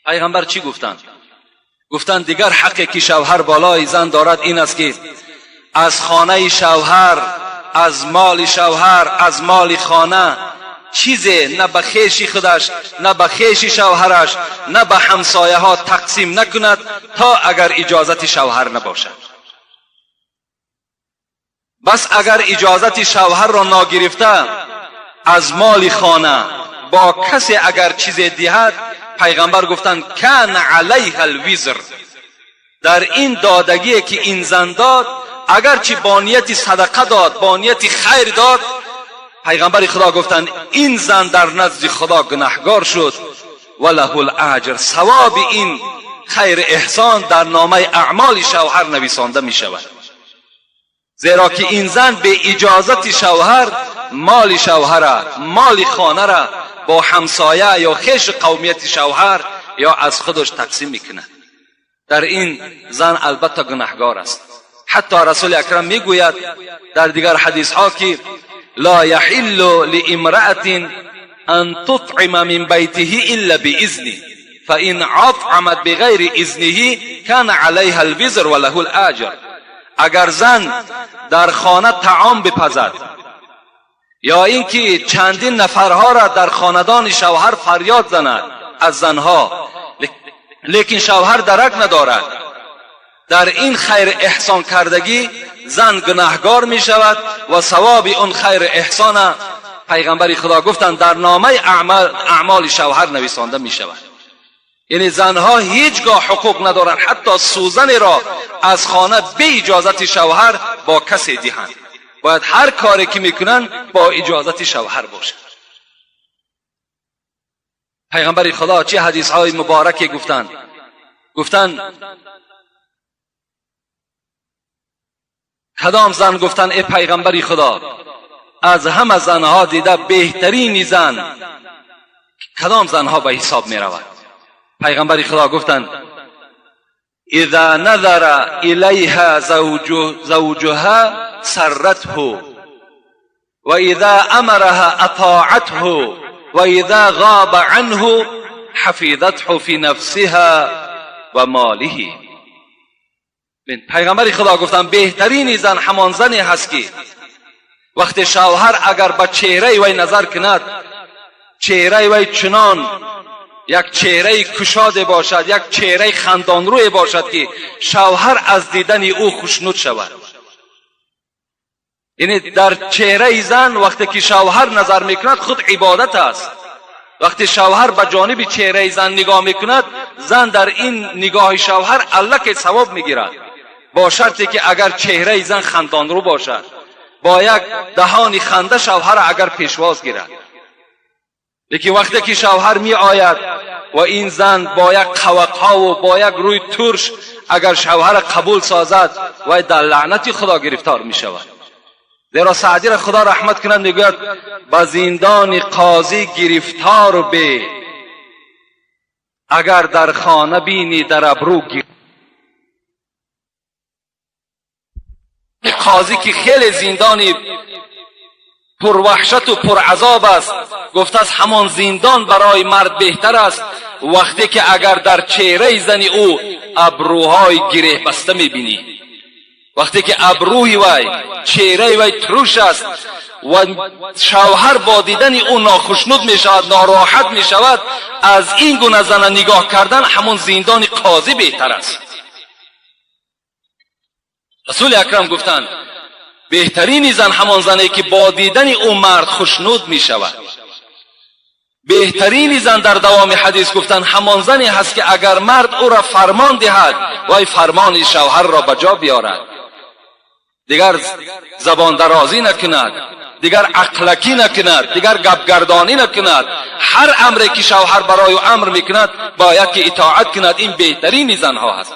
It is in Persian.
پیغمبر چی گفتند؟ گفتند دیگر حقی که شوهر بالای زن دارد این است که از خانه شوهر، از مال شوهر، از مال خانه چیزی نه به خویش خودش، نه به خویش شوهرش، نه به همسایه ها تقسیم نکند تا اگر اجازت شوهر نباشد. بس اگر اجازت شوهر را نگرفته از مال خانه با کسی اگر چیزی دهد، پیغمبر گفتند کان علیه الوزر، در این دادگی که این زن داد اگرچه با نیت صدقه داد، با نیت خیر داد، پیغمبر خدا گفتند این زن در نزد خدا گناهگار شد وله الاجر، ثواب این خیر احسان در نامه اعمال شوهر نویسانده می شود. زیرا که این زن به اجازت شوهر مال شوهر، مال خانه را با همسایه یا خویش قومیت شوهر یا از خودش تقسیم میکنه. در این زن البته گناهگار است. حتی رسول اکرم میگوید در دیگر حدیث ها که لا یحل لامرأة ان تطعم من بیته الا باذنه فان اطعمت بغیر اذنه کان علیها الوزر وله الاجر. اگر زن در خانه طعام بپزد یا اینکه چندین نفرها را در خاندان شوهر فریاد زند از زنها، لیکن شوهر درک ندارد، در این خیر احسان کردگی زن گناهگار می شود و ثواب اون خیر احسان پیغمبر خدا گفتند در نامه اعمال شوهر نویسانده می شود. یعنی زنها هیچگاه حقوق ندارند حتی سوزن را از خانه به اجازت شوهر با کسی دهند. باید هر کاری که میکنن با اجازت شوهر باشد. پیغمبر خدا چه حدیث های مبارکی گفتند کدام زن گفتند ای پیغمبر خدا از همه زنها دیده بهترین زن کدام زنها به حساب می رود؟ پیغمبر خدا گفتند اذا نظر الیها زوجها سرته و اذا امرها اطاعته و اذا غاب عنه حفظته فی نفسها و ماله. پیغمبر خدا گفتند بهترین زن همان زنی هست که وقتی شوهر اگر به چهره وی نظر کند، چهره وی چنان یک چهره کشاده باشد، یک چهره خندانروی باشد که شوهر از دیدن او خوشنود شود. یعنی در چهره زن وقتی که شوهر نظر میکند خود عبادت است. وقتی شوهر به جانب چهره زن نگاه میکند، زن در این نگاه شوهر الله که ثواب میگیرد، با شرطی که اگر چهره زن خندانرو باشد، با یک دهان خنده شوهر اگر پیشواز گیرد. لیکن وقتی که شوهر می آید و این زن با یک قوقها و با یک روی ترش اگر شوهر قبول سازد و در لعنت خدا گرفتار می شود. زیرا سعدی را خدا رحمت کنند میگوید به زندان قاضی گرفتار به اگر در خانه بینی در ابرو قاضی که خیلی زندانی پر وحشت و پر عذاب است، گفته است همان زندان برای مرد بهتر است وقتی که اگر در چهره زن او ابروهای گره بسته میبینی. وقتی که ابروی وی، چهره وی تروش است و شوهر با دیدن او ناخشنود می شود، ناراحت می شود، از این گونه زن نگاه کردن همون زندان قاضی بهتر است. رسول اکرم گفتند بهترین زن همان زنی که با دیدن او مرد خوشنود می شود. بهترین زن در دوام حدیث گفتند همان زنی هست که اگر مرد او را فرمان دهد وای فرمان شوهر را بجا بیارد، دیگر زبان درازی نکند، دیگر عقلکی نکند، دیگر گپگردانی نکند، هر امری که شوهر برای او امر میکند باید که اطاعت کند. این بهترین زنها هست.